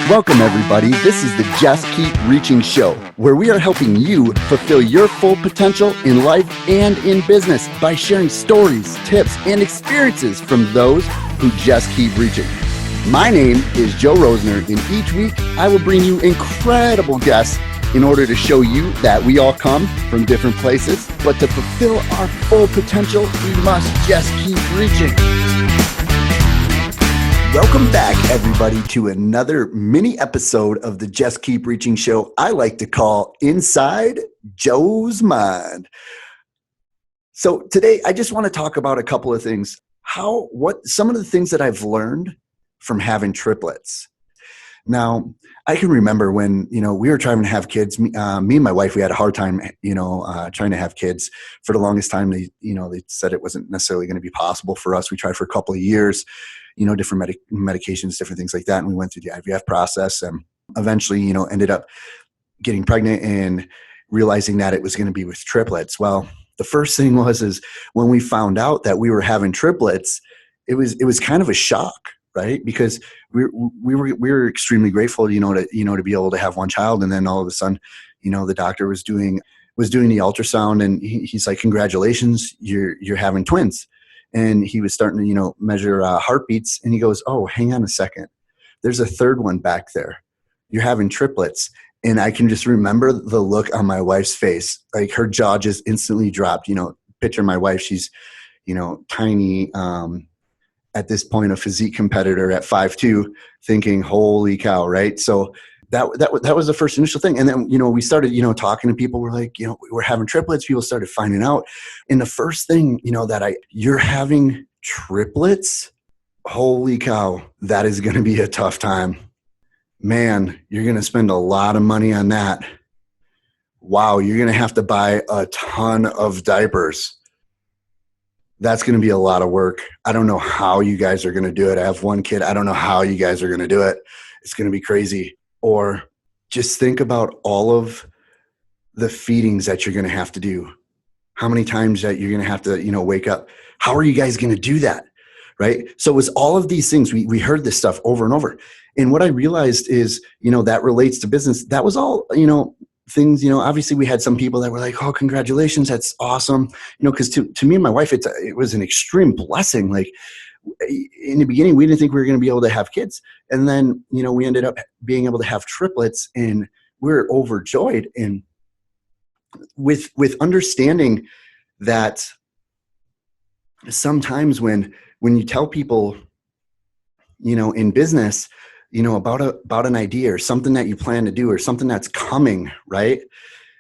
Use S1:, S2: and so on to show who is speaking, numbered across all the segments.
S1: Welcome, everybody. This is the Just Keep Reaching show, where we are helping you fulfill your full potential in life and in business by sharing stories, tips, and experiences from those who just keep reaching. My name is Joe Rosner, and each week I will bring you incredible guests in order to show you that we all come from different places, but to fulfill our full potential, we must just keep reaching. Welcome back, everybody, to another mini episode of the Just Keep Reaching show I like to call Inside Joe's Mind. So today, I just want to talk about a couple of things. Some of the things that I've learned from having triplets. Now, I can remember when, we were trying to have kids, me and my wife, we had a hard time, trying to have kids. For the longest time, they said it wasn't necessarily going to be possible for us. We tried for a couple of years, different medications, different things like that. And we went through the IVF process and eventually, ended up getting pregnant and realizing that it was going to be with triplets. Well, the first thing is when we found out that we were having triplets, it was kind of a shock, right? Because we were extremely grateful, to be able to have one child. And then all of a sudden, the doctor was doing the ultrasound and he's like, congratulations, you're having twins. And he was starting to, measure heartbeats. And he goes, oh, hang on a second. There's a third one back there. You're having triplets. And I can just remember the look on my wife's face. Like her jaw just instantly dropped. Picture my wife. She's, tiny, at this point, a physique competitor at 5'2", thinking, holy cow, right? So that was the first initial thing. And then, we started, talking to people. We're like, we're having triplets. People started finding out. And the first thing, you're having triplets? Holy cow, that is going to be a tough time. Man, you're going to spend a lot of money on that. Wow, you're going to have to buy a ton of diapers. That's going to be a lot of work. I don't know how you guys are going to do it. I have one kid. I don't know how you guys are going to do it. It's going to be crazy. Or just think about all of the feedings that you're going to have to do. How many times that you're going to have to, wake up. How are you guys going to do that? Right? So it was all of these things. We heard this stuff over and over. And what I realized is, that relates to business. That was all, things, obviously we had some people that were like, oh, congratulations. That's awesome. Because to me and my wife, it was an extreme blessing. Like in the beginning, we didn't think we were going to be able to have kids. And then, we ended up being able to have triplets and we're overjoyed. And with understanding that sometimes when you tell people, in business, about an idea or something that you plan to do or something that's coming, right?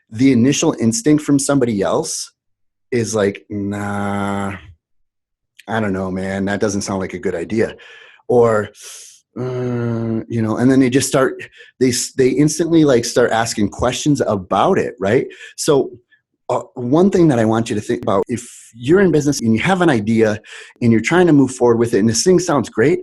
S1: The initial instinct from somebody else is like, nah, I don't know, man, that doesn't sound like a good idea. Or, and then they just they instantly start asking questions about it, right? So one thing that I want you to think about, if you're in business and you have an idea and you're trying to move forward with it and this thing sounds great,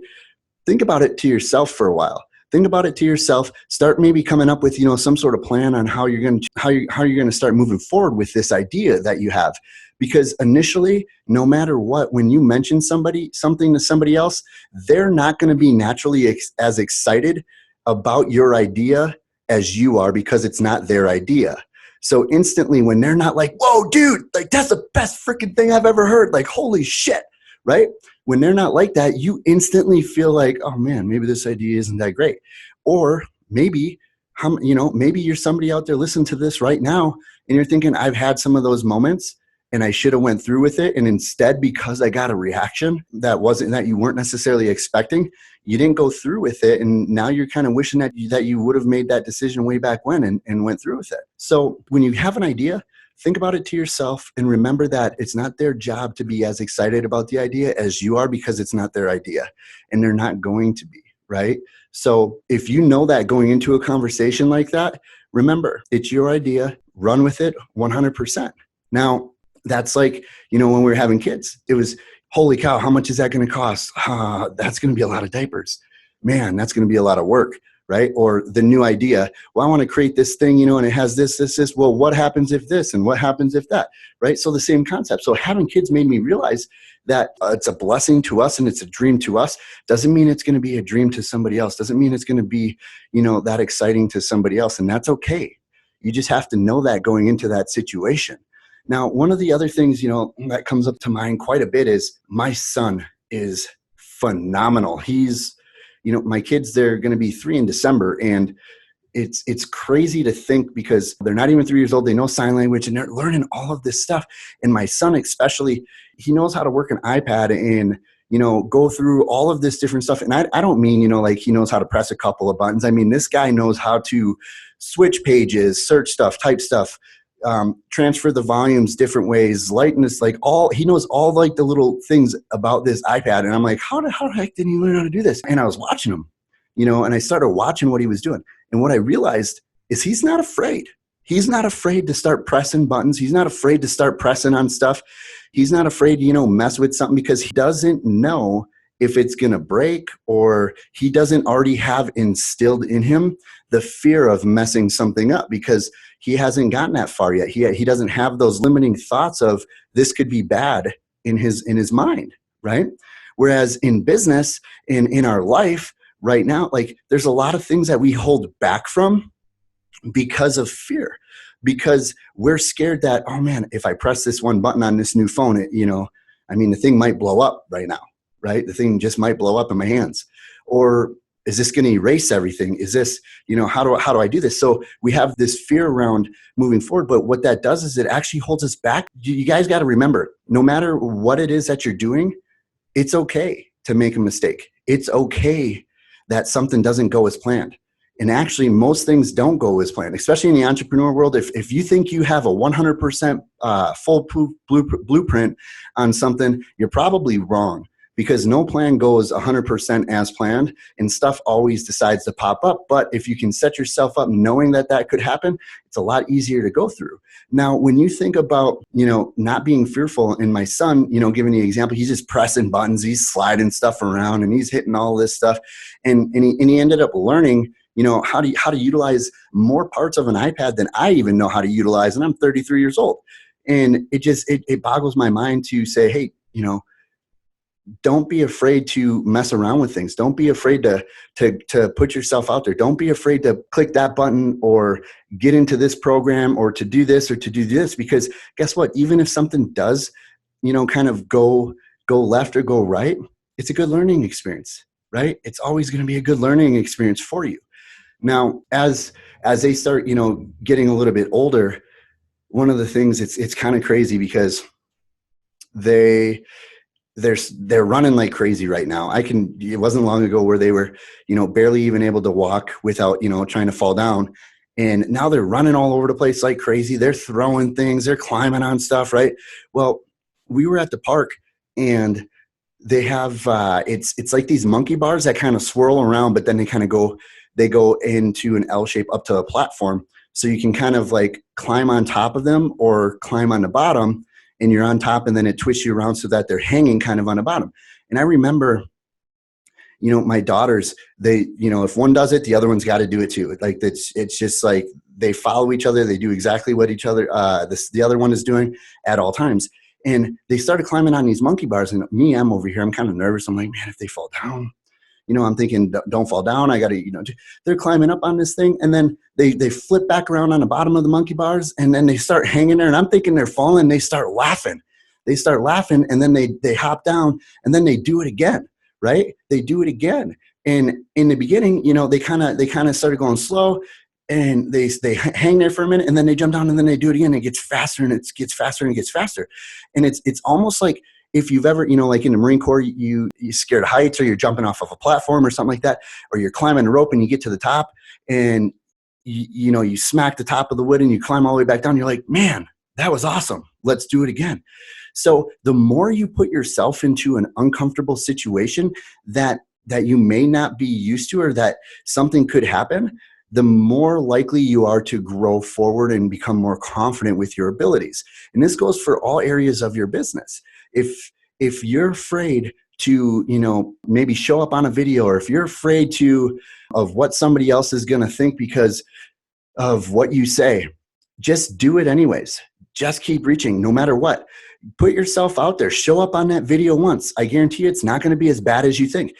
S1: think about it to yourself for a while. Think about it to yourself. Start maybe coming up with, some sort of plan on how you're going to start moving forward with this idea that you have. Because initially, no matter what, when you mention something to somebody else, they're not going to be naturally as excited about your idea as you are because it's not their idea. So instantly when they're not like, whoa, dude, like that's the best freaking thing I've ever heard. Like, holy shit, right? When they're not like that, you instantly feel like, oh man, maybe this idea isn't that great. Or maybe, maybe you're somebody out there listening to this right now and you're thinking, I've had some of those moments and I should have went through with it. And instead, because I got a reaction that you weren't necessarily expecting, you didn't go through with it. And now you're kind of wishing that you would have made that decision way back when and went through with it. So when you have an idea, think about it to yourself and remember that it's not their job to be as excited about the idea as you are because it's not their idea and they're not going to be, right? So if you know that going into a conversation like that, remember, it's your idea, run with it 100%. Now, that's like, when we were having kids, it was, holy cow, how much is that going to cost? That's going to be a lot of diapers. Man, that's going to be a lot of work. right? Or the new idea. Well, I want to create this thing, and it has this. Well, what happens if this, and what happens if that, right? So the same concept. So having kids made me realize that it's a blessing to us and it's a dream to us. Doesn't mean it's going to be a dream to somebody else. Doesn't mean it's going to be, that exciting to somebody else. And that's okay. You just have to know that going into that situation. Now, one of the other things, that comes up to mind quite a bit is my son is phenomenal. He's, my kids, they're going to be 3 in December, and it's crazy to think because they're not even 3 years old. They know sign language and they're learning all of this stuff. And my son especially, he knows how to work an iPad and, go through all of this different stuff. And I don't mean, like he knows how to press a couple of buttons. I mean, this guy knows how to switch pages, search stuff, type stuff, transfer the volumes different ways, lightness, he knows all like the little things about this iPad. And I'm like, how the heck did he learn how to do this? And I was watching him, and I started watching what he was doing. And what I realized is he's not afraid. He's not afraid to start pressing buttons. He's not afraid to start pressing on stuff. He's not afraid to, mess with something because he doesn't know if it's going to break, or he doesn't already have instilled in him the fear of messing something up because he hasn't gotten that far yet. He doesn't have those limiting thoughts of this could be bad in his mind, right? Whereas in business, in our life right now, there's a lot of things that we hold back from because of fear, because we're scared that, oh man, if I press this one button on this new phone, the thing might blow up right now, right? The thing just might blow up in my hands. Or is this going to erase everything? Is this, how do I do this? So we have this fear around moving forward, but what that does is it actually holds us back. You guys got to remember, no matter what it is that you're doing, it's okay to make a mistake. It's okay that something doesn't go as planned. And actually, most things don't go as planned, especially in the entrepreneur world. If you think you have a 100% foolproof blueprint on something, you're probably wrong, because no plan goes 100% as planned, and stuff always decides to pop up. But if you can set yourself up knowing that could happen, it's a lot easier to go through. Now, when you think about, not being fearful, and my son, giving the example, he's just pressing buttons, he's sliding stuff around, and he's hitting all this stuff. And he ended up learning, how to utilize more parts of an iPad than I even know how to utilize. And I'm 33 years old. And it boggles my mind to say, hey, don't be afraid to mess around with things. Don't be afraid to put yourself out there. Don't be afraid to click that button or get into this program or to do this or to do this, because guess what? Even if something does, kind of go left or go right, it's a good learning experience, right? It's always going to be a good learning experience for you. Now, as they start, getting a little bit older, one of the things, it's kind of crazy because they're running like crazy right now. It wasn't long ago where they were, barely even able to walk without, trying to fall down. And now they're running all over the place like crazy. They're throwing things, they're climbing on stuff, right? Well, we were at the park and they have, it's like these monkey bars that kind of swirl around, but then they go into an L shape up to a platform. So you can kind of like climb on top of them or climb on the bottom, and you're on top, and then it twists you around so that they're hanging kind of on the bottom. And I remember, my daughters, they, if one does it, the other one's got to do it too. Like it's just like they follow each other. They do exactly what each other, the other one is doing at all times. And they started climbing on these monkey bars, and I'm over here. I'm kind of nervous. I'm like, man, if they fall down, I'm thinking, don't fall down. I got to, they're climbing up on this thing. And then they flip back around on the bottom of the monkey bars, and then they start hanging there. And I'm thinking they're falling. They start laughing. And then they hop down, and then they do it again, right? They do it again. And in the beginning, they kind of started going slow, and they hang there for a minute, and then they jump down, and then they do it again. And it gets faster, and it gets faster, and it gets faster. And it's almost like, if you've ever, like in the Marine Corps, you're scared of heights, or you're jumping off of a platform or something like that, or you're climbing a rope and you get to the top and you smack the top of the wood and you climb all the way back down. You're like, man, that was awesome. Let's do it again. So the more you put yourself into an uncomfortable situation that you may not be used to, or that something could happen, the more likely you are to grow forward and become more confident with your abilities. And this goes for all areas of your business. if you're afraid to, maybe show up on a video, or if you're afraid of what somebody else is going to think because of what you say, just do it anyways. Just keep reaching no matter what. Put yourself out there. Show up on that video once. I guarantee you it's not going to be as bad as you think.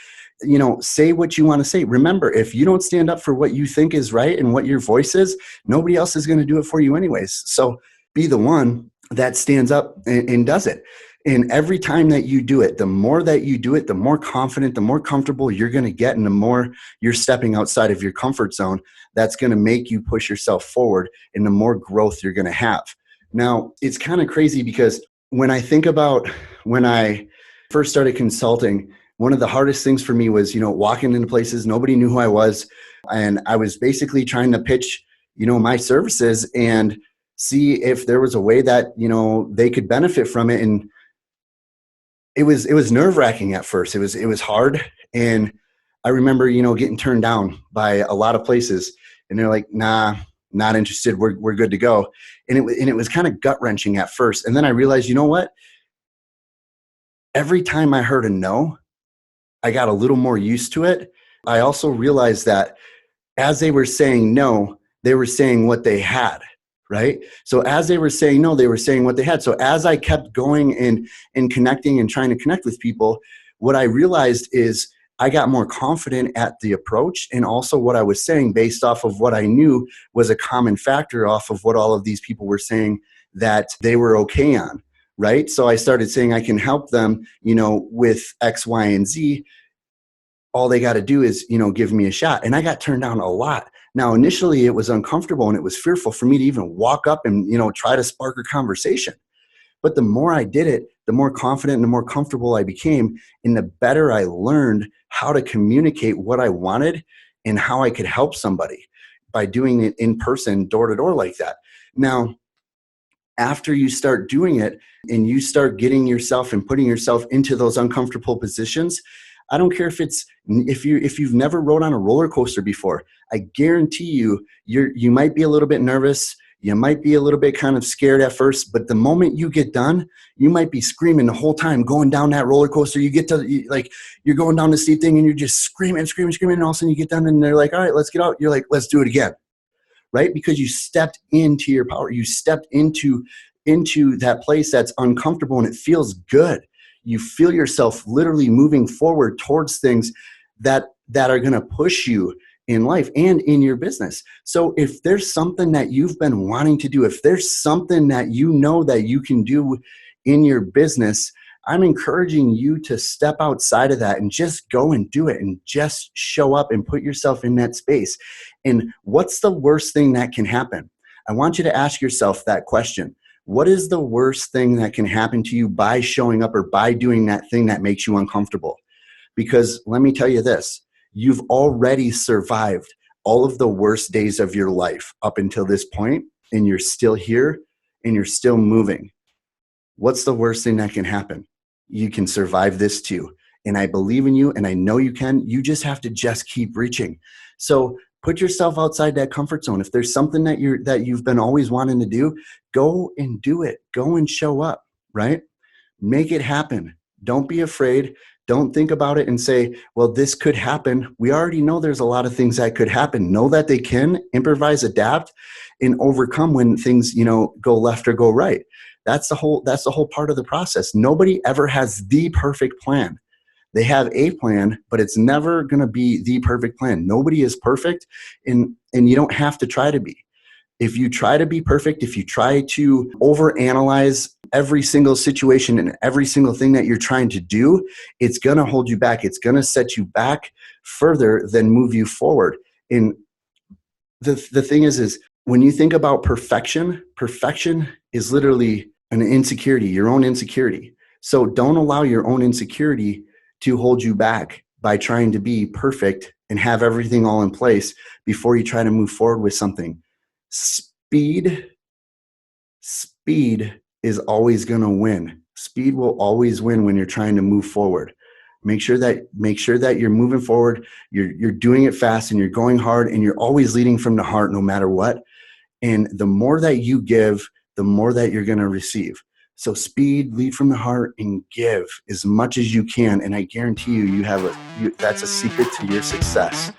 S1: Say what you want to say. Remember, if you don't stand up for what you think is right and what your voice is, nobody else is going to do it for you anyways. So be the one that stands up and does it. And every time that you do it, the more that you do it, the more confident, the more comfortable you're going to get, and the more you're stepping outside of your comfort zone, that's going to make you push yourself forward, and the more growth you're going to have. Now, it's kind of crazy because when I think about when I first started consulting, one of the hardest things for me was, walking into places, nobody knew who I was. And I was basically trying to pitch, my services and see if there was a way that, they could benefit from it. And it was nerve-wracking at first. It was hard. And I remember, getting turned down by a lot of places, and they're like, nah, not interested. We're good to go. And it was kind of gut-wrenching at first. And then I realized, you know what? Every time I heard a no, I got a little more used to it. I also realized that as they were saying no, they were saying what they had, right? So as they were saying no, they were saying what they had. So as I kept going and connecting and trying to connect with people, what I realized is I got more confident at the approach, and also what I was saying based off of what I knew was a common factor off of what all of these people were saying that they were okay on, right? So I started saying I can help them, with X, Y, and Z. All they got to do is, give me a shot. And I got turned down a lot. Now, initially it was uncomfortable and it was fearful for me to even walk up and, try to spark a conversation. But the more I did it, the more confident and the more comfortable I became, and the better I learned how to communicate what I wanted and how I could help somebody by doing it in person, door to door like that. Now, after you start doing it and you start getting yourself and putting yourself into those uncomfortable positions, I don't care if you've never rode on a roller coaster before, I guarantee you might be a little bit nervous. You might be a little bit kind of scared at first, but the moment you get done, you might be screaming the whole time going down that roller coaster. You get to you're going down the steep thing and you're just screaming, and all of a sudden you get done and they're like, all right, let's get out. You're like, let's do it again. Right? Because you stepped into your power. You stepped into that place that's uncomfortable and it feels good. You feel yourself literally moving forward towards things that are going to push you in life and in your business. So if there's something that you've been wanting to do, if there's something that you know that you can do in your business, I'm encouraging you to step outside of that and just go and do it and just show up and put yourself in that space. And what's the worst thing that can happen? I want you to ask yourself that question. What is the worst thing that can happen to you by showing up or by doing that thing that makes you uncomfortable? Because let me tell you this, you've already survived all of the worst days of your life up until this point, and you're still here and you're still moving. What's the worst thing that can happen? You can survive this too. And I believe in you and I know you can. You just have to just keep reaching. So put yourself outside that comfort zone. If there's something that you've been always wanting to do, go and do it. Go and show up, right? Make it happen. Don't be afraid. Don't think about it and say, well, this could happen. We already know there's a lot of things that could happen. Know that they can improvise, adapt, and overcome when things, go left or go right. That's the whole part of the process. Nobody ever has the perfect plan. They have a plan, but it's never going to be the perfect plan. Nobody is perfect, and you don't have to try to be. If you try to be perfect, if you try to overanalyze every single situation and every single thing that you're trying to do, it's going to hold you back. It's going to set you back further than move you forward. And the thing is when you think about perfection is literally an insecurity, your own insecurity. So don't allow your own insecurity to hold you back by trying to be perfect and have everything all in place before you try to move forward with something. Speed is always going to win. Speed will always win when you're trying to move forward. Make sure that you're moving forward, you're doing it fast and you're going hard and you're always leading from the heart no matter what. And the more that you give, the more that you're going to receive. So speed, lead from the heart, and give as much as you can. And I guarantee you, that's a secret to your success.